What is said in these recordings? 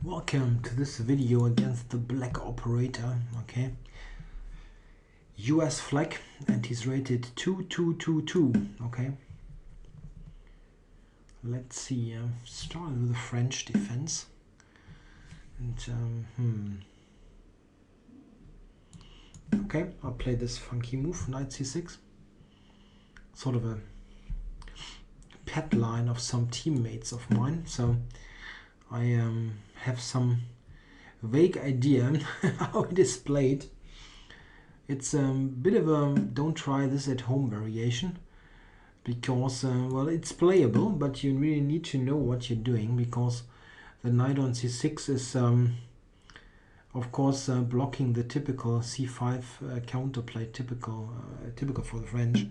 Welcome to this video against the black operator. Okay, US flag, and he's rated 2222. Okay, let's see. Start with the French defense, and okay, I'll play this funky move, knight c6. Sort of a pet line of some teammates of mine, so I have some vague idea how it is played. It's a bit of a don't try this at home variation, because well, it's playable, but you really need to know what you're doing, because the knight on c6 is of course blocking the typical c5 counterplay, typical for the French.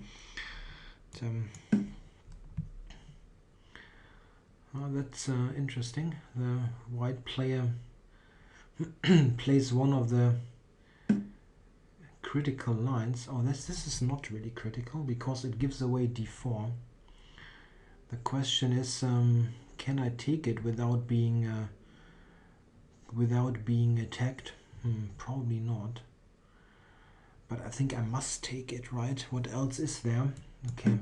That's interesting. The white player plays one of the critical lines. Oh, this is not really critical because it gives away d4. The question is, can I take it without being attacked? Probably not. But I think I must take it, right? What else is there? Okay.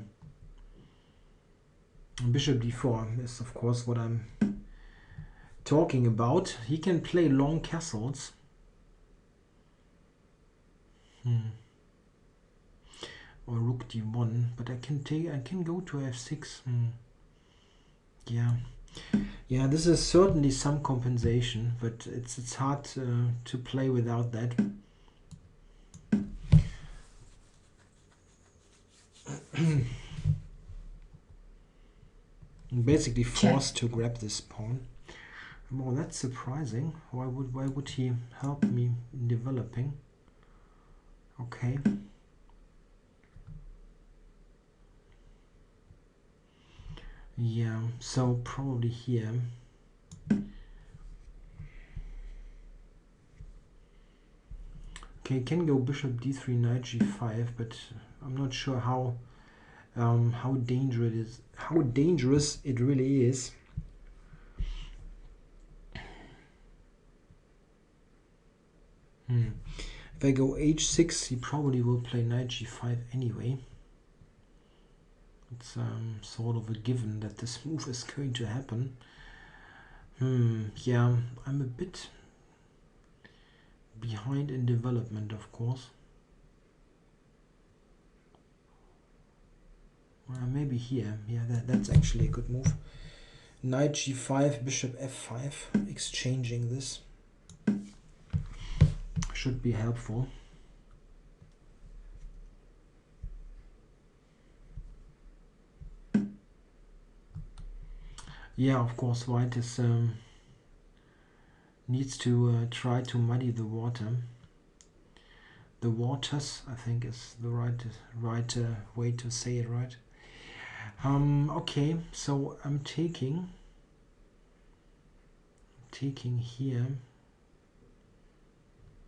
Bishop d4 is of course what I'm talking about. He can play long castles. Or rook d1, but I can go to f6. Yeah, this is certainly some compensation, but it's hard to play without that. Basically forced to grab this pawn. Well, that's surprising. Why would he help me in developing? Okay. Yeah, so probably here. Okay, can go bishop d3, knight g5, but I'm not sure how dangerous it really is. If I go h6, he probably will play knight g5 anyway. It's sort of a given that this move is going to happen. Yeah, I'm a bit behind in development, of course. Maybe here. Yeah, that's actually a good move. Knight g5, bishop f5, exchanging this should be helpful. Yeah, of course, white is needs to try to muddy the water. The waters, I think, is the right way to say it, right? Okay, so I'm taking here.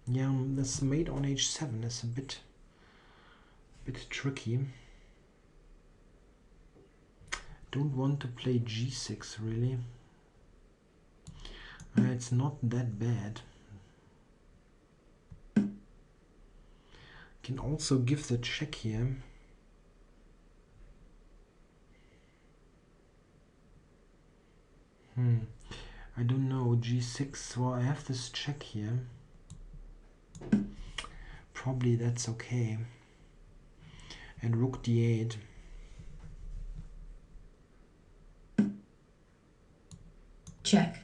Yeah, this mate on h7 is a bit tricky. Don't want to play g6 really. It's not that bad. Can also give the check here. I don't know, g6. Well, I have this check here. Probably that's okay. And rook d8. Check.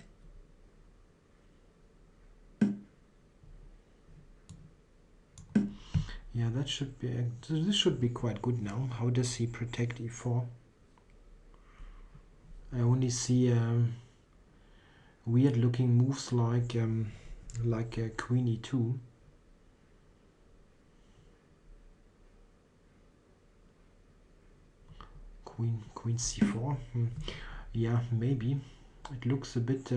Yeah, that should be. This should be quite good now. How does he protect e4? I only see weird-looking moves like queen e2. Queen c4. Yeah, maybe. It looks a bit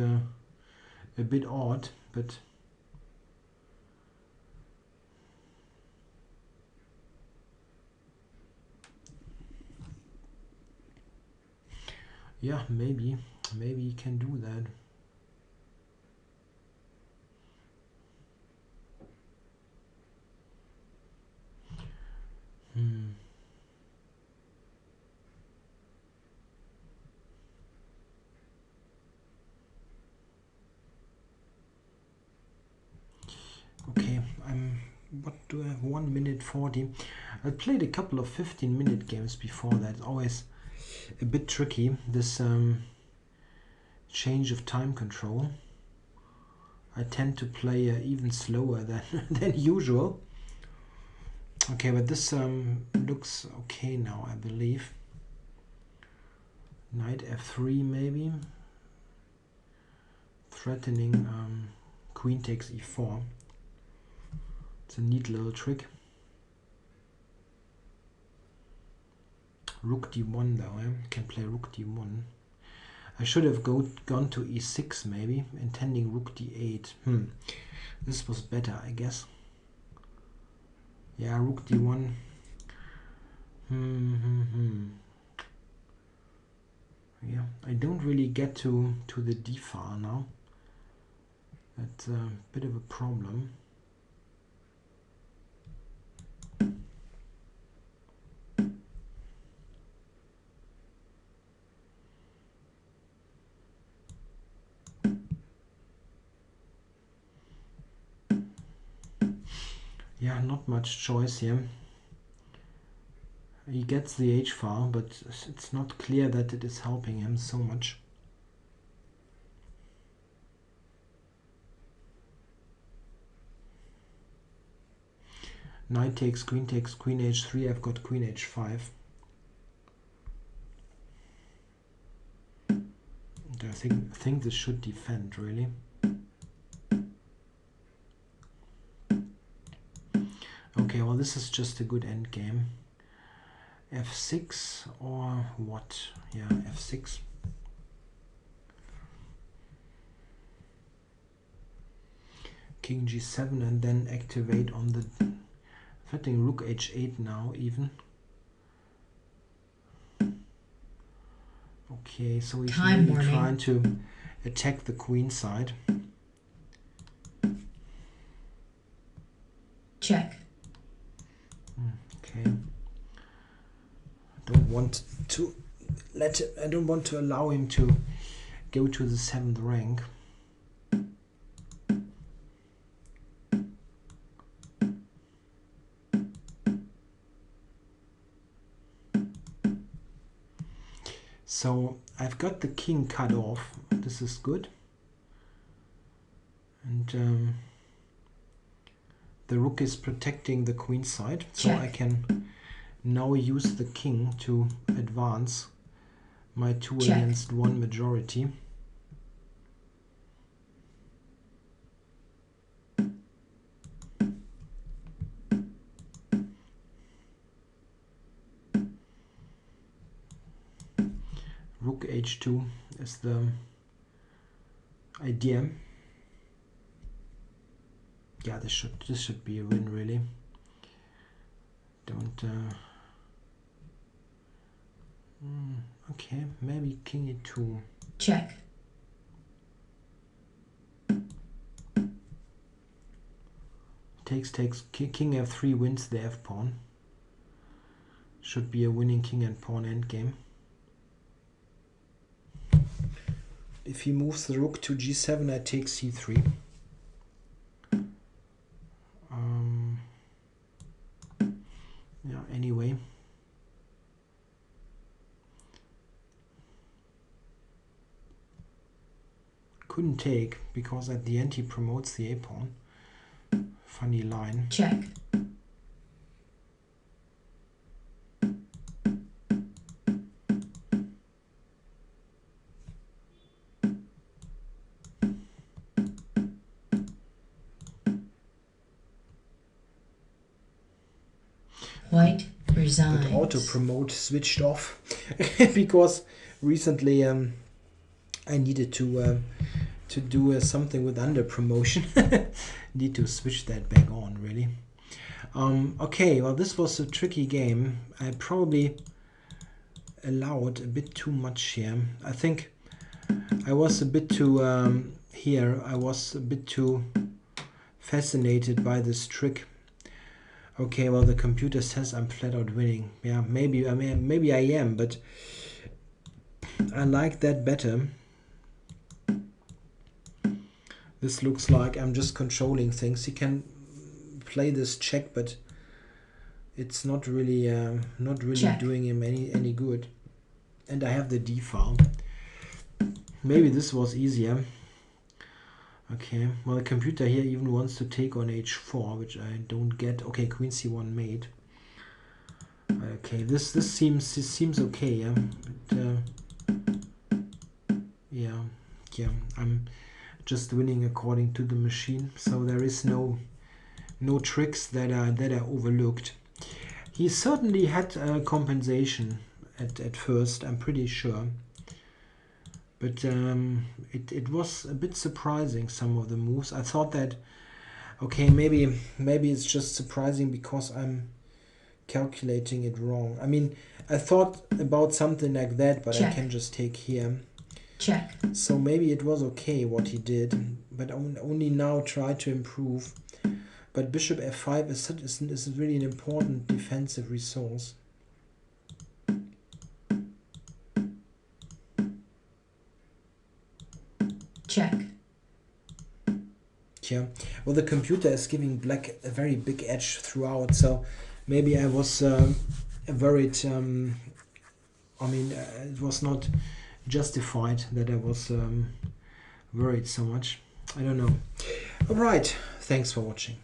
odd, but yeah, maybe you can do that. 1 minute 40. I played a couple of 15-minute games before that. It's always a bit tricky, this change of time control. I tend to play even slower than, than usual. Okay, but this looks okay now, I believe. Knight f3 maybe. Threatening queen takes e4. It's a neat little trick. Rook d1 though, can play rook d1. I should have gone to e6 maybe, intending rook d8. This was better, I guess. Yeah, rook d1. Yeah, I don't really get to the d file now. That's a bit of a problem. Yeah, not much choice here. He gets the h file, but it's not clear that it is helping him so much. Knight takes queen h3. I've got queen h5. And I think this should defend really. Okay, well this is just a good end game. f6 or what? Yeah, f6. King g7 and then activate on the threatening rook h8 now even. Okay, so he's really trying to attack the queen side. Check. Okay. I don't want to allow him to go to the 7th rank. So I've got the king cut off. This is good. And the rook is protecting the queen side. So Check. I can now use the king to advance my 2 Check. against 1 majority. Rook h2 is the idea. Yeah, this should be a win really. Don't okay, maybe king e2. Check. Takes king f3 wins the f pawn. Should be a winning king and pawn endgame. If he moves the rook to g7, I take c3. Yeah, anyway. Couldn't take, because at the end he promotes the a-pawn. Funny line. Check. White resigns. But auto promote switched off because recently I needed to do something with under promotion. Need to switch that back on really. Okay, well this was a tricky game. I probably allowed a bit too much here. I think I was a bit too I was a bit too fascinated by this trick. Okay, well the computer says I'm flat out winning. Yeah, maybe I am, but I like that better. This looks like I'm just controlling things. He can play this check, but it's not really Check. doing him any good. And I have the d file. Maybe this was easier. Okay, well, the computer here even wants to take on h4, which I don't get. Okay, queen c1 mate. Okay, this seems okay, yeah. But, yeah, I'm just winning according to the machine, so there is no tricks that I overlooked. He certainly had compensation at first, I'm pretty sure. But it was a bit surprising, some of the moves. I thought that, okay, maybe it's just surprising because I'm calculating it wrong. I mean, I thought about something like that, but Check. I can just take here. Check. So maybe it was okay what he did, but only now try to improve. But bishop f5 is really an important defensive resource. Check. Yeah, well, the computer is giving black a very big edge throughout, so maybe I was worried. I mean, it was not justified that I was worried so much. I don't know. All right, thanks for watching.